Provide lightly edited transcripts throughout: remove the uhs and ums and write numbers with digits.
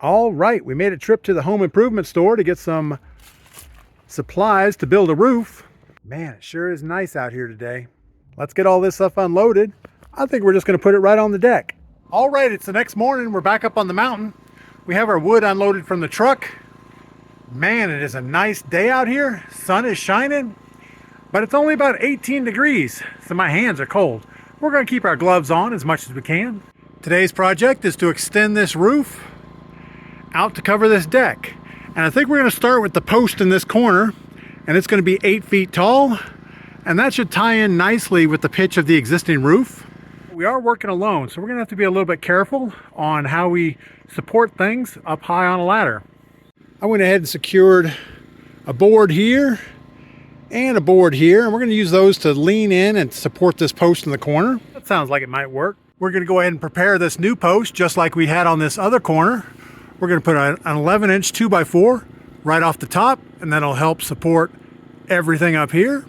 All right, we made a trip to the home improvement store to get some supplies to build a roof. Man, it sure is nice out here today. Let's get all this stuff unloaded. I think we're just gonna put it right on the deck. All right, it's the next morning. We're back up on the mountain. We have our wood unloaded from the truck. Man, it is a nice day out here. Sun is shining, but it's only about 18 degrees, so my hands are cold. We're gonna keep our gloves on as much as we can. Today's project is to extend this roof out to cover this deck. And I think we're gonna start with the post in this corner, and it's gonna be 8 feet tall, and that should tie in nicely with the pitch of the existing roof. We are working alone, so we're gonna have to be a little bit careful on how we support things up high on a ladder. I went ahead and secured a board here and a board here, and we're gonna use those to lean in and support this post in the corner. That sounds like it might work. We're gonna go ahead and prepare this new post just like we had on this other corner. We're gonna put an 11-inch 2x4 right off the top, and that'll help support everything up here.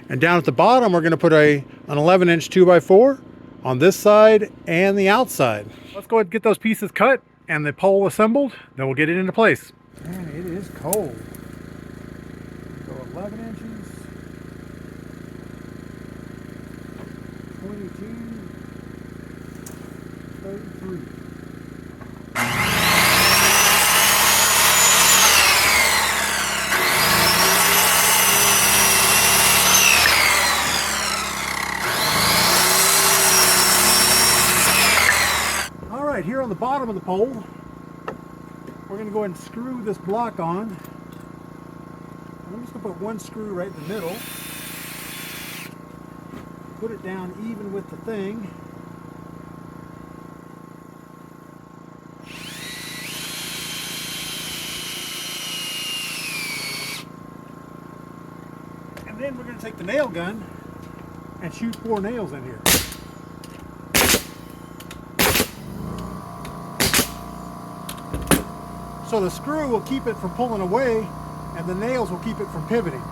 And down at the bottom, we're gonna put an 11-inch 2x4 on this side and the outside. Let's go ahead and get those pieces cut and the pole assembled, then we'll get it into place. Man, it is cold. So 11 inches, 22, 33. Here on the bottom of the pole, we're going to go ahead and screw this block on. And I'm just going to put one screw right in the middle, put it down even with the thing, and then we're going to take the nail gun and shoot 4 nails in here. So the screw will keep it from pulling away, and the nails will keep it from pivoting.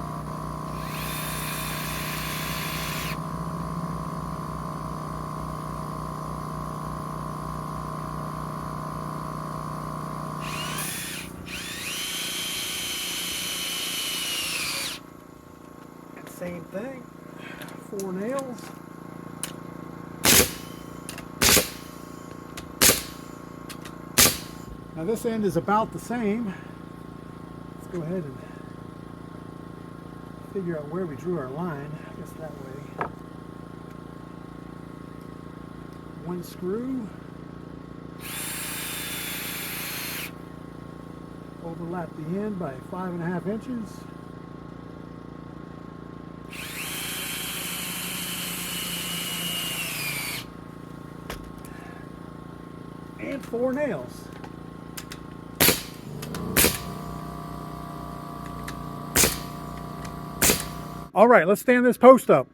And same thing, 4 nails. Now this end is about the same. Let's go ahead and figure out where we drew our line. I guess that way. 1 screw. Overlap the end by 5.5 inches. And 4 nails. All right, let's stand this post up.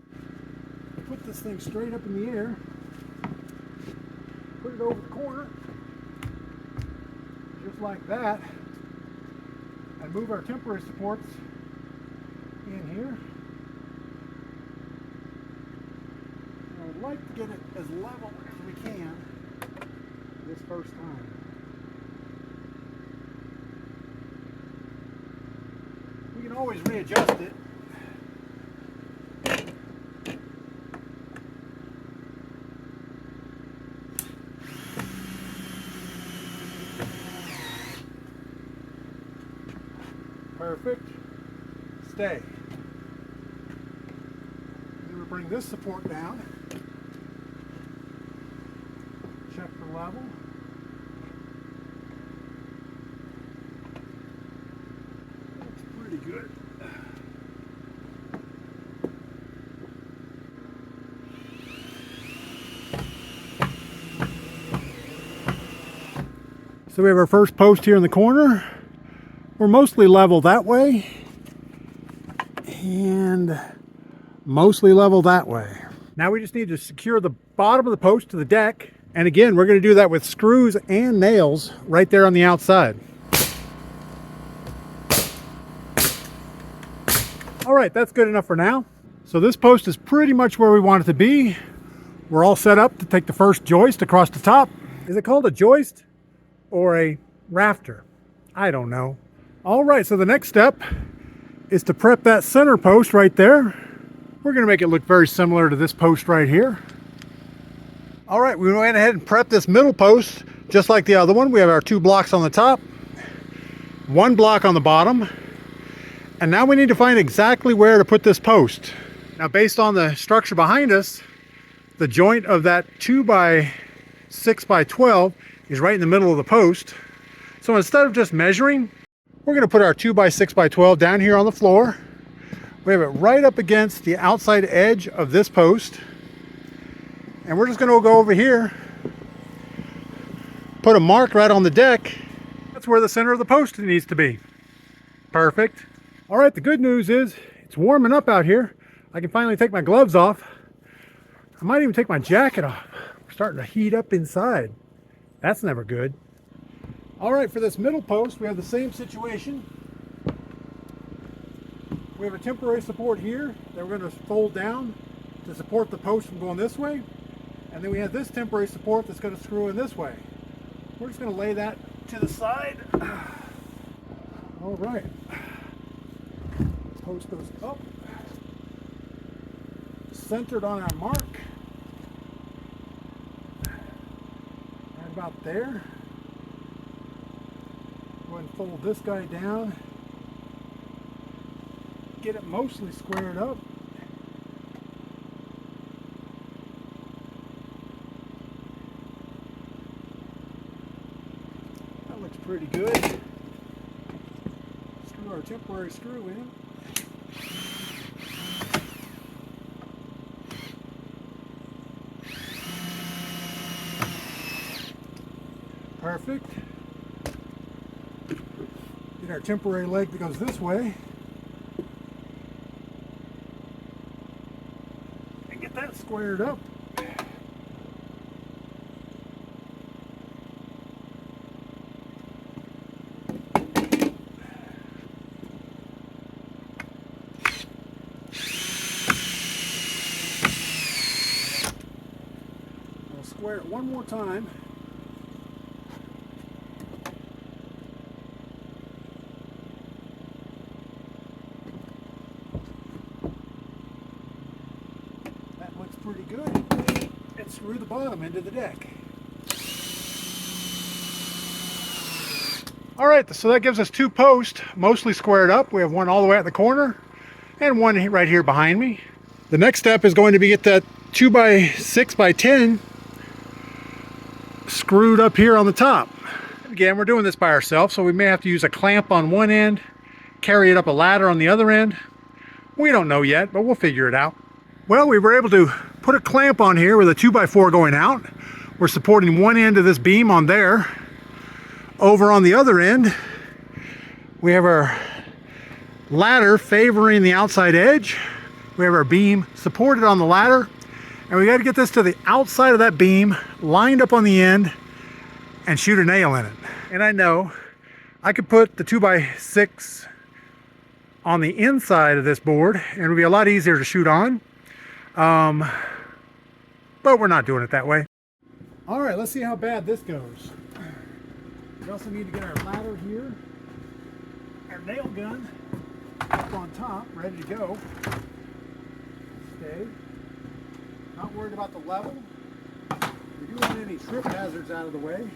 Put this thing straight up in the air. Put it over the corner, just like that. And move our temporary supports in here. And I would like to get it as level as we can this first time. We can always readjust it. Perfect. Stay. Then we bring this support down. Check for level. That's pretty good. So we have our first post here in the corner. We're mostly level that way and mostly level that way. Now we just need to secure the bottom of the post to the deck. And again, we're going to do that with screws and nails right there on the outside. All right, that's good enough for now. So this post is pretty much where we want it to be. We're all set up to take the first joist across the top. Is it called a joist or a Rafter. I don't know. All right, so the next step is to prep that center post right there. We're going to make it look very similar to this post right here. All right, we went ahead and prepped this middle post just like the other one. We have our 2 blocks on the top, 1 block on the bottom, and now we need to find exactly where to put this post. Now, based on the structure behind us, the joint of that 2x6x12 is right in the middle of the post. So instead of just measuring, we're going to put our 2x6x12 down here on the floor. We have it right up against the outside edge of this post. And we're just going to go over here, put a mark right on the deck. That's where the center of the post needs to be. Perfect. All right, the good news is it's warming up out here. I can finally take my gloves off. I might even take my jacket off. We're starting to heat up inside. That's never good. All right, for this middle post, we have the same situation. We have a temporary support here that we're going to fold down to support the post from going this way. And then we have this temporary support that's going to screw in this way. We're just going to lay that to the side. All right. Post goes up. Centered on our mark. Right about there. Go ahead and fold this guy down. Get it mostly squared up. That looks pretty good. Screw our temporary screw in. Perfect. Get our temporary leg that goes this way. And get that squared up. We'll square it one more time. Pretty good, and screw the bottom into the deck. All right, so that gives us 2 posts mostly squared up. We have one all the way at the corner and one right here behind me. The next step is going to be get that 2x6x10 screwed up here on the top. Again, we're doing this by ourselves, so we may have to use a clamp on one end, carry it up a ladder on the other end. We don't know yet, but we'll figure it out. Well, we were able to put a clamp on here with a 2x4 going out. We're supporting one end of this beam on there. Over on the other end, we have our ladder favoring the outside edge. We have our beam supported on the ladder. And we got to get this to the outside of that beam, lined up on the end, and shoot a nail in it. And I know I could put the 2x6 on the inside of this board, and it would be a lot easier to shoot on. But we're not doing it that way. All right, let's see how bad this goes. We also need to get our ladder here, our nail gun up on top, ready to go. Okay. Not worried about the level. We do want any trip hazards out of the way.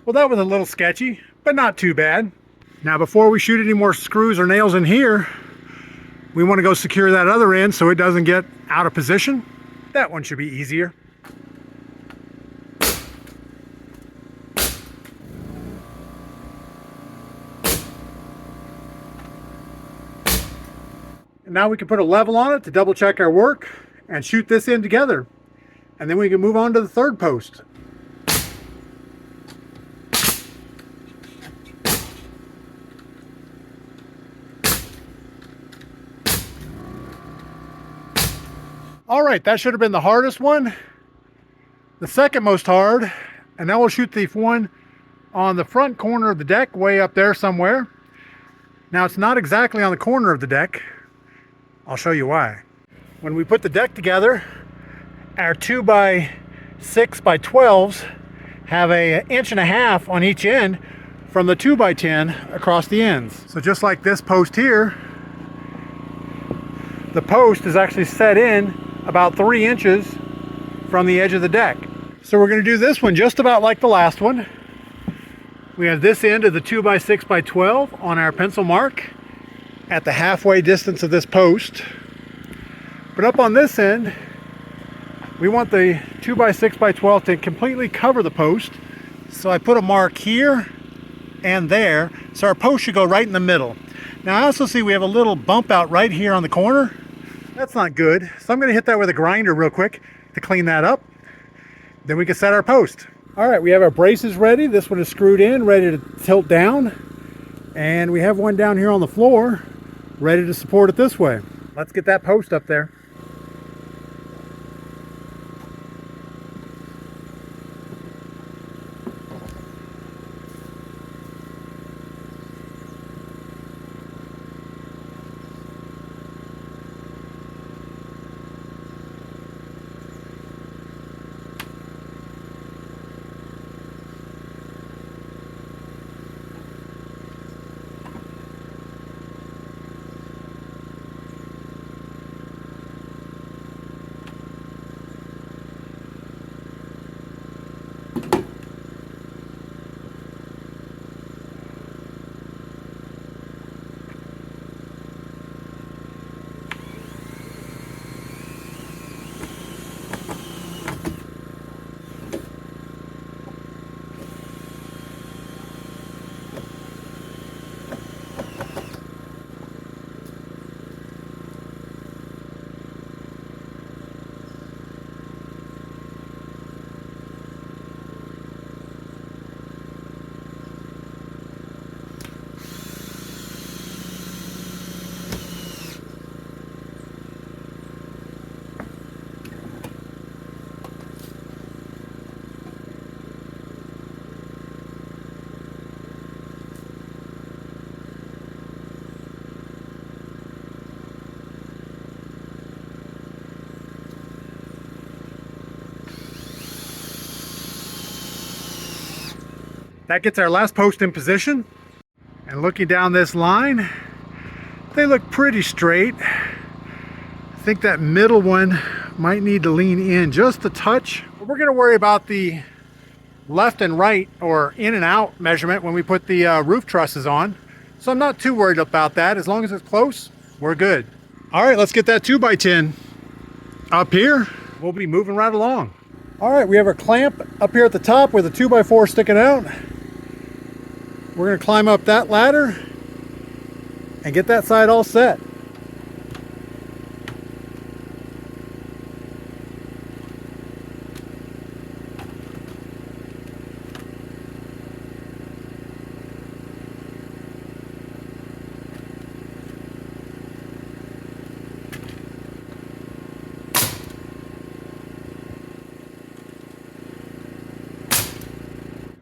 Well, that was a little sketchy, but not too bad. Now before we shoot any more screws or nails in here, we want to go secure that other end so it doesn't get out of position. That one should be easier. And now we can put a level on it to double check our work and shoot this in together. And then we can move on to the third post. All right, that should have been the hardest one. The second most hard. And now we'll shoot the one on the front corner of the deck, way up there somewhere. Now it's not exactly on the corner of the deck. I'll show you why. When we put the deck together, our 2x6x12s have an inch and a half on each end from the 2x10 across the ends. So just like this post here, the post is actually set in about 3 inches from the edge of the deck. So we're going to do this one just about like the last one. We have this end of the 2x6x12 on our pencil mark at the halfway distance of this post. But up on this end, we want the 2x6x12 to completely cover the post. So I put a mark here and there. So our post should go right in the middle. Now I also see we have a little bump out right here on the corner. That's not good. So I'm going to hit that with a grinder real quick to clean that up. Then we can set our post. All right, we have our braces ready. This one is screwed in, ready to tilt down. And we have one down here on the floor, ready to support it this way. Let's get that post up there. That gets our last post in position. And looking down this line, they look pretty straight. I think that middle one might need to lean in just a touch. But we're gonna worry about the left and right or in and out measurement when we put the roof trusses on. So I'm not too worried about that. As long as it's close, we're good. All right, let's get that 2x10 up here. We'll be moving right along. All right, we have our clamp up here at the top with a 2x4 sticking out. We're going to climb up that ladder and get that side all set.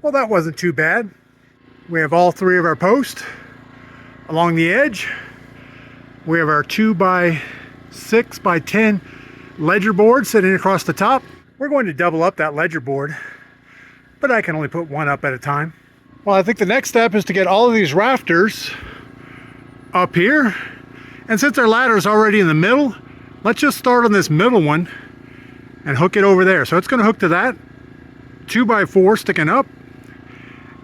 Well, that wasn't too bad. We have all three of our posts along the edge. We have our 2x6x10 ledger board sitting across the top. We're going to double up that ledger board, but I can only put one up at a time. Well, I think the next step is to get all of these rafters up here. And since our ladder is already in the middle, let's just start on this middle one and hook it over there. So it's going to hook to that 2x4 sticking up.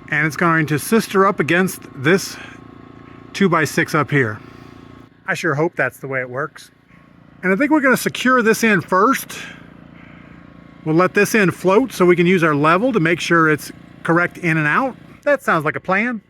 And it's going to sister up against this 2x6 up here. I sure hope that's the way it works. And I think we're going to secure this end first. We'll let this end float so we can use our level to make sure it's correct in and out. That sounds like a plan.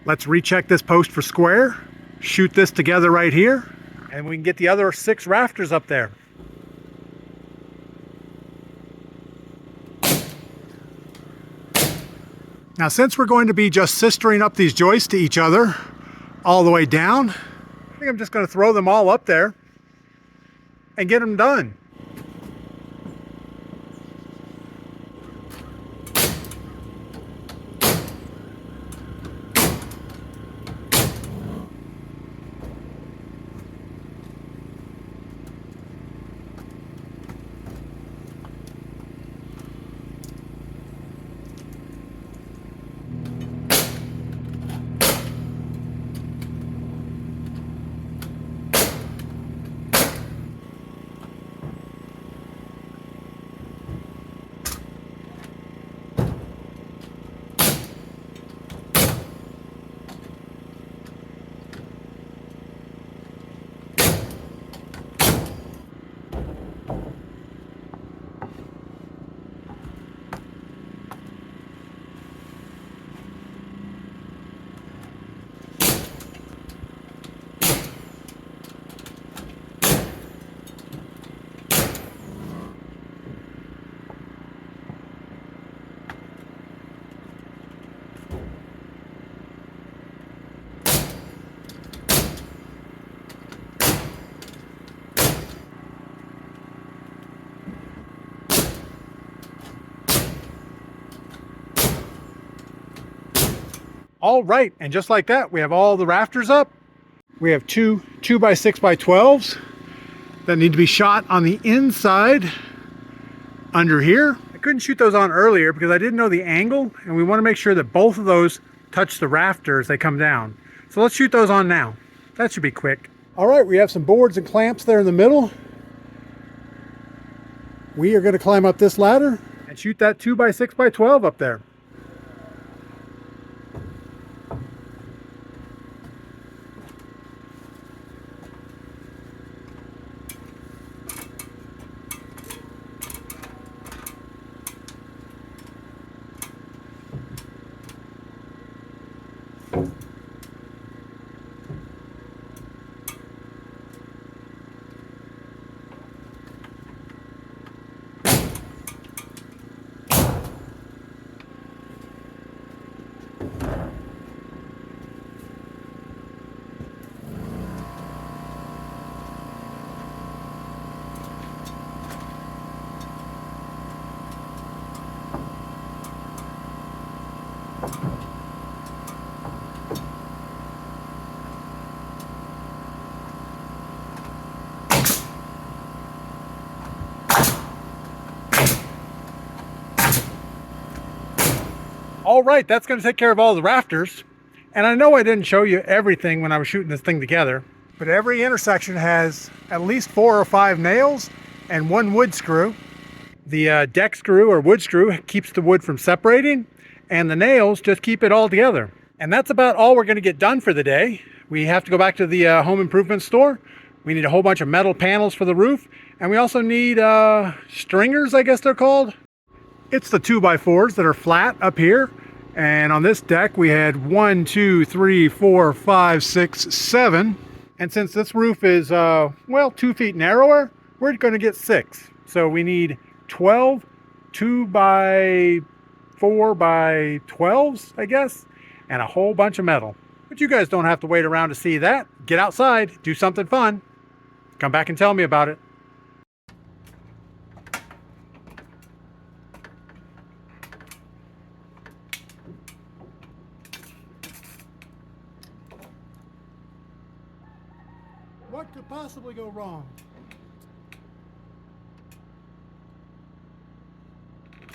Let's recheck this post for square, shoot this together right here, and we can get the other 6 rafters up there. Now, since we're going to be just sistering up these joists to each other all the way down, I think I'm just going to throw them all up there and get them done. All right, and just like that, we have all the rafters up. We have 2 2x6x12s that need to be shot on the inside under here. I couldn't shoot those on earlier because I didn't know the angle, and we want to make sure that both of those touch the rafter as they come down. So let's shoot those on now. That should be quick. All right, we have some boards and clamps there in the middle. We are going to climb up this ladder and shoot that 2x6x12 up there. All right, that's going to take care of all the rafters. And I know I didn't show you everything when I was shooting this thing together, but every intersection has at least 4 or 5 nails and 1 wood screw. The deck screw or wood screw keeps the wood from separating, and the nails just keep it all together. And that's about all we're going to get done for the day. We have to go back to the home improvement store. We need a whole bunch of metal panels for the roof, and we also need stringers, I guess they're called. It's the 2x4s that are flat up here, and on this deck we had 1, 2, 3, 4, 5, 6, 7. And since this roof is well, 2 feet narrower, we're going to get 6. So we need 12 2x4x12s, I guess, and a whole bunch of metal. But you guys don't have to wait around to see that. Get outside, do something fun. Come back and tell me about it. What possibly go wrong?